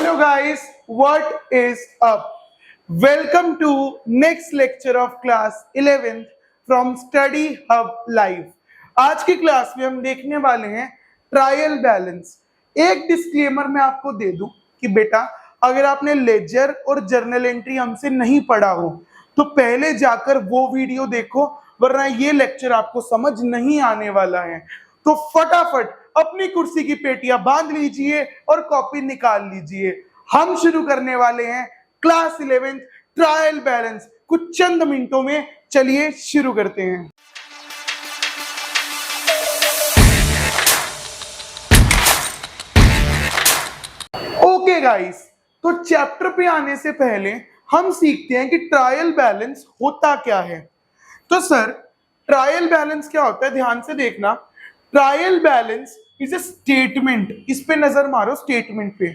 Hello guys, what is up? Welcome to next lecture of class 11th from Study Hub Live. आज की class में हम देखने वाले हैं ट्रायल बैलेंस। एक डिस्क्लेमर मैं आपको दे दूं कि बेटा अगर आपने लेजर और जर्नल एंट्री हमसे नहीं पढ़ा हो तो पहले जाकर वो वीडियो देखो, वरना ये लेक्चर आपको समझ नहीं आने वाला है। तो फटाफट अपनी कुर्सी की पेटियां बांध लीजिए और कॉपी निकाल लीजिए। हम शुरू करने वाले हैं क्लास 11 ट्रायल बैलेंस कुछ चंद मिनटों में। चलिए शुरू करते हैं। ओके गाइस, तो चैप्टर पे आने से पहले हम सीखते हैं कि ट्रायल बैलेंस होता क्या है। तो सर ट्रायल बैलेंस क्या होता है, ध्यान से देखना। Trial balance is a statement, इस पे नजर मारो स्टेटमेंट पे,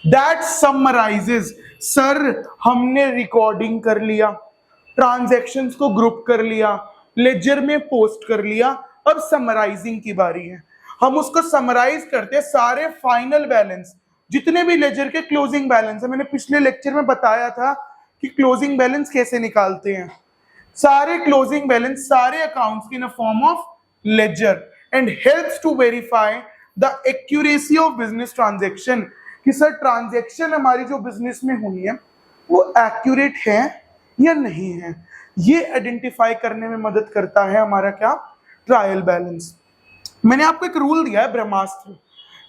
दैट समराइजेस। सर हमने रिकॉर्डिंग कर लिया, ट्रांजैक्शंस को ग्रुप कर लिया, लेजर में पोस्ट कर लिया, अब समराइजिंग की बारी है। हम उसको समराइज करते हैं सारे फाइनल बैलेंस, जितने भी लेजर के क्लोजिंग बैलेंस है। मैंने पिछले लेक्चर में बताया था कि क्लोजिंग बैलेंस कैसे निकालते हैं। सारे क्लोजिंग बैलेंस सारे accounts in a form of ledger and helps to verify the accuracy of business transaction, कि सर ट्रांजैक्शन हमारी जो बिजनेस में हुई है वो एक्यूरेट है या नहीं है, ये आइडेंटिफाई करने में मदद करता है हमारा क्या, ट्रायल बैलेंस। मैंने आपको एक रूल दिया है ब्रह्मास्त्र,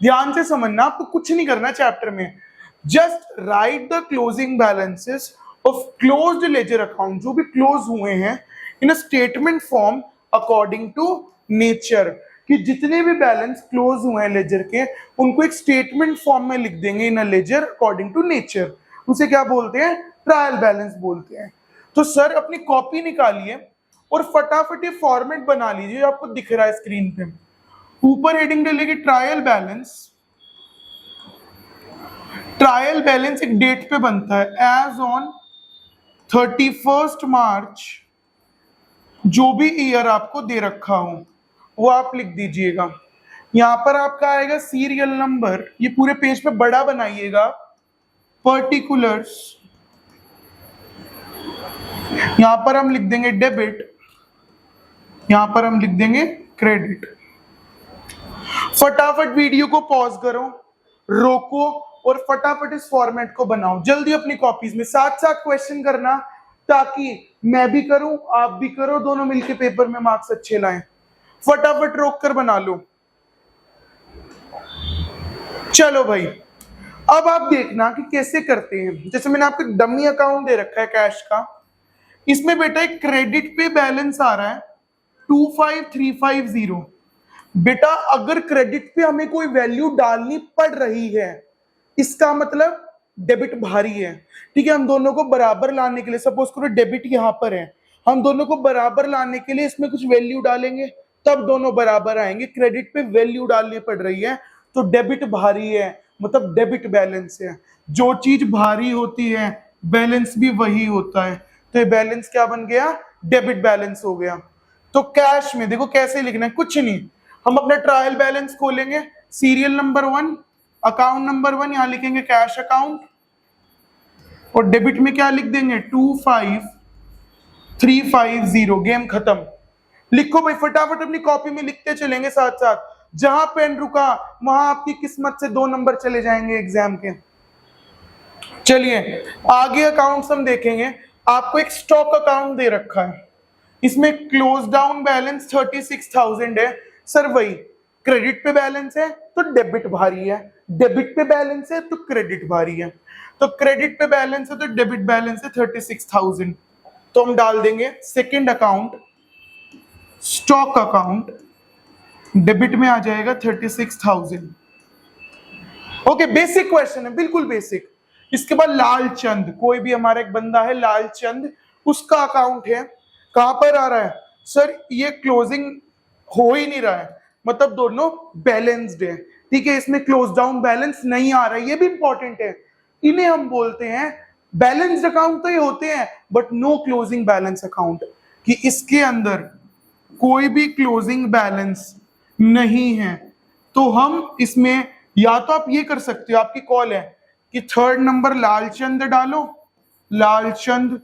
ध्यान से समझना। आपको कुछ नहीं करना चैप्टर में, just write the closing balances of closed ledger account, जो भी क्लोज हुए हैं, in a statement form according to nature, कि जितने भी बैलेंस क्लोज हुए हैं लेजर के उनको एक स्टेटमेंट फॉर्म में लिख देंगे इन अ लेजर अकॉर्डिंग टू नेचर। उसे क्या बोलते हैं, ट्रायल बैलेंस बोलते हैं। तो सर अपनी कॉपी निकालिए और फटाफट ये फॉर्मेट बना लीजिए, आपको दिख रहा है स्क्रीन पे। ऊपर हेडिंग डालेगी ट्रायल बैलेंस। ट्रायल बैलेंस एक डेट पे बनता है, एज ऑन 31 मार्च, जो भी ईयर आपको दे रखा हो वो आप लिख दीजिएगा। यहां पर आपका आएगा सीरियल नंबर, ये पूरे पेज पे बड़ा बनाइएगा, पर्टिकुलर्स, यहां पर हम लिख देंगे डेबिट, यहां पर हम लिख देंगे क्रेडिट। फटाफट वीडियो को पॉज करो, रोको और फटाफट इस फॉर्मेट को बनाओ जल्दी अपनी कॉपीज में। साथ साथ क्वेश्चन करना, ताकि मैं भी करूं आप भी करो, दोनों मिलके पेपर में मार्क्स अच्छे लाएं। फटाफट रोक कर बना लो। चलो भाई, अब आप देखना कि कैसे करते हैं। जैसे मैंने आपको डमी अकाउंट दे रखा है कैश का, इसमें बेटा एक क्रेडिट पे बैलेंस आ रहा है 25350। बेटा अगर क्रेडिट पे हमें कोई वैल्यू डालनी पड़ रही है, इसका मतलब डेबिट भारी है। ठीक है, हम दोनों को बराबर लाने के लिए, सपोज करो डेबिट यहां पर है, हम दोनों को बराबर लाने के लिए इसमें कुछ वैल्यू डालेंगे, तब दोनों बराबर आएंगे। क्रेडिट पे वैल्यू डालनी पड़ रही है तो डेबिट भारी है, मतलब डेबिट बैलेंस है। जो चीज भारी होती है बैलेंस भी वही होता है, तो ये बैलेंस क्या बन गया, डेबिट बैलेंस हो गया। तो कैश में देखो कैसे लिखना है, कुछ नहीं, हम अपना ट्रायल बैलेंस खोलेंगे, सीरियल नंबर 1, अकाउंट नंबर 1, यहां लिखेंगे कैश अकाउंट, और डेबिट में क्या लिख देंगे 25350। गेम खत्म। लिखो भाई फटाफट अपनी कॉपी में लिखते चलेंगे साथ साथ, जहां पेन रुका वहां आपकी किस्मत से 2 नंबर चले जाएंगे एग्जाम के। चलिए आगे अकाउंट्स हम देखेंगे। आपको एक स्टॉक अकाउंट दे रखा है, इसमें क्लोज डाउन बैलेंस 36,000 है। सर वही क्रेडिट पे बैलेंस है तो डेबिट भारी है, डेबिट पे बैलेंस है तो क्रेडिट भारी है। तो क्रेडिट पे बैलेंस है तो डेबिट बैलेंस है 36,000, तो हम डाल देंगे second account stock account, debit में आ जाएगा 36,000। ओके, बेसिक क्वेश्चन है, बिल्कुल बेसिक। इसके बाद लालचंद, कोई भी हमारा एक बंदा है लालचंद, उसका अकाउंट है, कहां पर आ रहा है, सर ये क्लोजिंग हो ही नहीं रहा है, मतलब दोनों बैलेंस्ड है। ठीक है, इसमें क्लोज डाउन बैलेंस नहीं आ रहा है, ये भी इंपॉर्टेंट है। इन्हें हम बोलते हैं बैलेंस्ड अकाउंट, तो ये होते हैं but no closing balance account, कि इसके अंदर कोई भी क्लोजिंग बैलेंस नहीं है। तो हम इसमें या तो आप ये कर सकते हो, आपकी कॉल है कि थर्ड नंबर लालचंद डालो, लालचंद,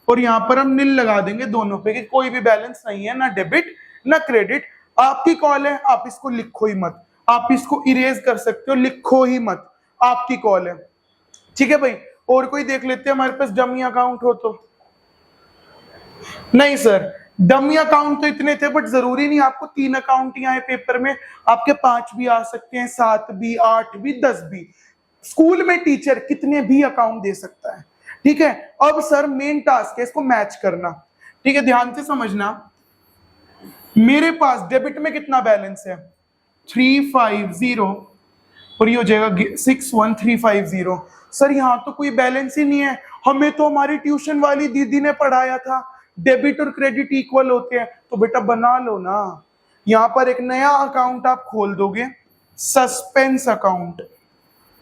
और यहां पर हम नील लगा देंगे दोनों पे कि कोई भी बैलेंस नहीं है, ना डेबिट ना क्रेडिट। आपकी कॉल है, आप इसको लिखो ही मत, आप इसको इरेज कर सकते हो, लिखो ही मत, आपकी कॉल है। ठीक है भाई, और कोई देख लेते हैं हमारे पास डमी अकाउंट हो तो। नहीं सर, डमी अकाउंट तो इतने थे, बट जरूरी नहीं आपको 3 अकाउंट ही आए पेपर में, आपके 5 भी आ सकते हैं, 7 भी, 8 भी, 10 भी। स्कूल में टीचर कितने भी अकाउंट दे सकता है। ठीक है, अब सर मेन टास्क है इसको मैच करना। ठीक है, ध्यान से समझना। मेरे पास डेबिट में कितना बैलेंस है, 350, और ये हो जाएगा 61350। सर यहाँ तो कोई बैलेंस ही नहीं है, हमें तो हमारी ट्यूशन वाली दीदी ने पढ़ाया था डेबिट और क्रेडिट इक्वल होते हैं। तो बेटा बना लो ना, यहाँ पर एक नया अकाउंट आप खोल दोगे, suspense account.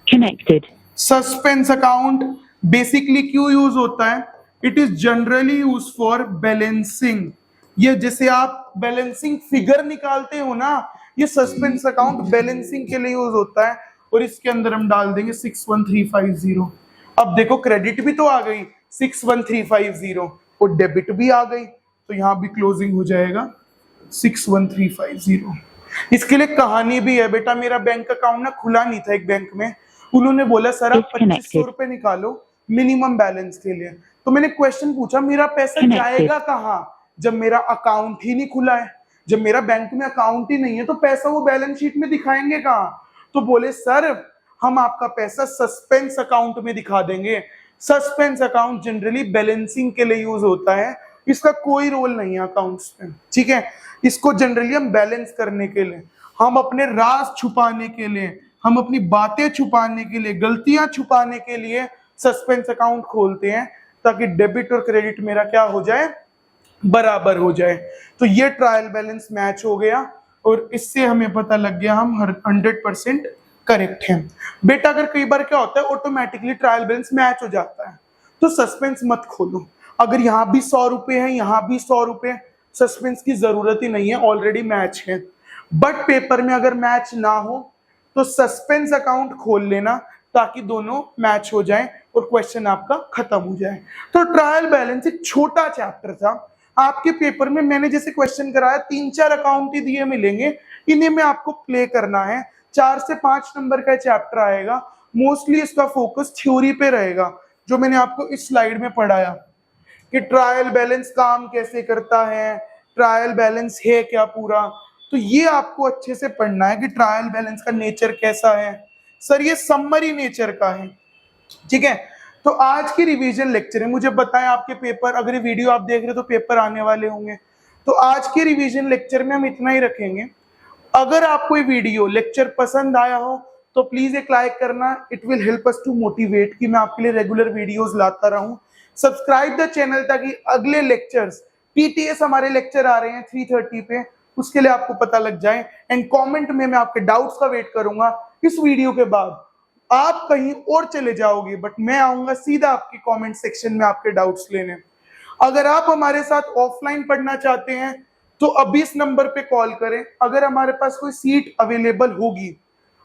Connected. Suspense account basically क्यों यूज होता है, it is generally use for balancing. ये जैसे आप बैलेंसिंग फिगर निकालते हो ना, ये सस्पेंस अकाउंट बैलेंसिंग के लिए यूज होता है। और इसके अंदर हम डाल देंगे 61350। अब देखो क्रेडिट भी तो आ गई 61350 और डेबिट भी आ गई, तो यहां भी क्लोजिंग हो जाएगा 61350। इसके लिए कहानी भी है बेटा, मेरा बैंक अकाउंट ना खुला नहीं था एक बैंक में, उन्होंने बोला सर आप 2500 रुपए निकालो मिनिमम बैलेंस के लिए। तो मैंने क्वेश्चन पूछा मेरा पैसा जाएगा कहाँ जब मेरा अकाउंट ही नहीं खुला है, जब मेरा बैंक में अकाउंट ही नहीं है तो पैसा वो बैलेंस शीट में दिखाएंगे कहाँ। तो बोले सर हम आपका पैसा सस्पेंस अकाउंट में दिखा देंगे। सस्पेंस अकाउंट जनरली बैलेंसिंग के लिए यूज होता है, इसका कोई रोल नहीं है अकाउंट्स में। ठीक है, इसको जनरली हम बैलेंस करने के लिए, हम अपने राज छुपाने के लिए, हम अपनी बातें छुपाने के लिए, गलतियां छुपाने के लिए सस्पेंस अकाउंट खोलते हैं, ताकि डेबिट और क्रेडिट मेरा क्या हो जाए, बराबर हो जाए। तो ये ट्रायल बैलेंस मैच हो गया, और इससे हमें पता लग गया हम 100% करेक्ट हैं। बेटा अगर कई बार क्या होता है ऑटोमेटिकली ट्रायल बैलेंस मैच हो जाता है, तो सस्पेंस मत खोलो। अगर यहाँ भी 100 रुपए है, यहाँ भी 100 रुपए, सस्पेंस की जरूरत ही नहीं है, ऑलरेडी मैच है। बट पेपर में अगर मैच ना हो तो सस्पेंस अकाउंट खोल लेना, ताकि दोनों मैच हो जाएं और क्वेश्चन आपका खत्म हो जाए। तो ट्रायल बैलेंस एक छोटा चैप्टर था, आपके पेपर में मैंने जैसे क्वेश्चन कराया 3-4 अकाउंट ही दिए मिलेंगे, इन्हें में आपको प्ले करना है। 4 से 5 नंबर का चैप्टर आएगा, मोस्टली इसका फोकस थ्योरी पे रहेगा, जो मैंने आपको इस स्लाइड में पढ़ाया कि ट्रायल बैलेंस काम कैसे करता है, ट्रायल बैलेंस है क्या पूरा। तो ये आपको अच्छे से पढ़ना है कि ट्रायल बैलेंस का नेचर कैसा है। सर ये समरी नेचर का है। ठीक है, तो आज की रिवीजन लेक्चर है, मुझे बताएं आपके पेपर, अगर ये वीडियो आप देख रहे हो तो पेपर आने वाले होंगे, तो आज के रिवीजन लेक्चर में हम इतना ही रखेंगे। अगर आपको ये वीडियो लेक्चर पसंद आया हो तो प्लीज एक लाइक करना, it will help us to motivate कि मैं आपके लिए रेगुलर वीडियोस लाता रहूं। सब्सक्राइब द चैनल ताकि अगले लेक्चर्स, पीटीएस हमारे लेक्चर आ रहे हैं 3:30 पे, उसके लिए आपको पता लग जाए। एंड कमेंट में मैं आपके डाउट्स का वेट करूंगा। इस वीडियो के बाद आप कहीं और चले जाओगे, बट मैं आऊंगा सीधा आपके कमेंट सेक्शन में आपके डाउट्स लेने। अगर आप हमारे साथ ऑफलाइन पढ़ना चाहते हैं तो अभी इस नंबर पे कॉल करें, अगर हमारे पास कोई सीट अवेलेबल होगी।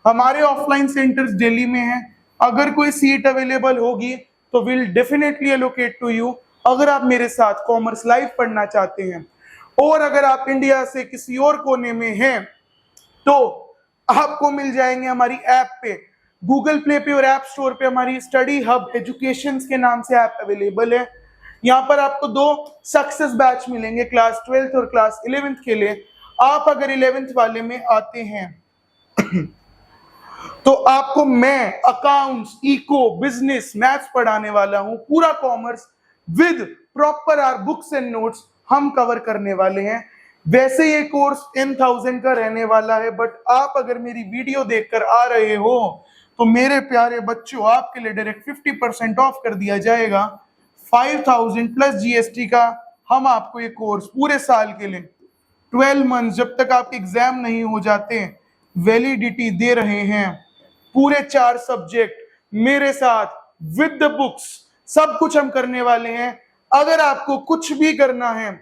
हमारे ऑफलाइन सेंटर्स दिल्ली में हैं, अगर कोई सीट अवेलेबल होगी तो will definitely allocate to you. अगर आप मेरे साथ कॉमर्स लाइव पढ़ना चाहते हैं, और अगर आप इंडिया से किसी और कोने में हैं, तो आपको मिल जाएंगे हमारी ऐप पे, गूगल प्ले पे और ऐप स्टोर पे हमारी स्टडी हब एजुकेशन के नाम से ऐप अवेलेबल है। यहाँ पर आपको 2 सक्सेस बैच मिलेंगे, क्लास 12th और क्लास 11th के लिए। आप अगर 11th वाले में आते हैं तो आपको मैं अकाउंट्स, इको, बिजनेस, मैथ्स पढ़ाने वाला हूं, पूरा commerce with proper our books and notes हम कवर करने वाले हैं। वैसे ये कोर्स 10,000 का रहने वाला है, बट आप अगर मेरी वीडियो देखकर आ रहे हो तो मेरे प्यारे बच्चों आपके लिए डायरेक्ट 50% ऑफ कर दिया जाएगा। 5,000 प्लस जीएसटी का हम आपको ये कोर्स पूरे साल के लिए 12 मंथ जब तक आपके एग्जाम नहीं हो जाते वैलिडिटी दे रहे हैं। पूरे 4 सब्जेक्ट मेरे साथ विद द बुक्स, सब कुछ हम करने वाले हैं। अगर आपको कुछ भी करना है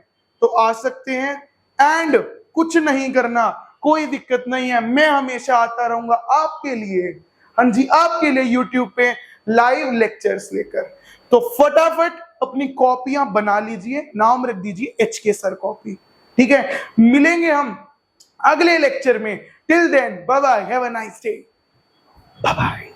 तो आ सकते हैं, एंड कुछ नहीं करना कोई दिक्कत नहीं है, मैं हमेशा आता रहूंगा आपके लिए। हाँ जी, आपके लिए YouTube पे लाइव लेक्चर्स लेकर। तो फटाफट अपनी कॉपियां बना लीजिए, नाम रख दीजिए HK सर कॉपी। ठीक है, मिलेंगे हम अगले लेक्चर में। Till then bye bye, have a nice day, bye bye.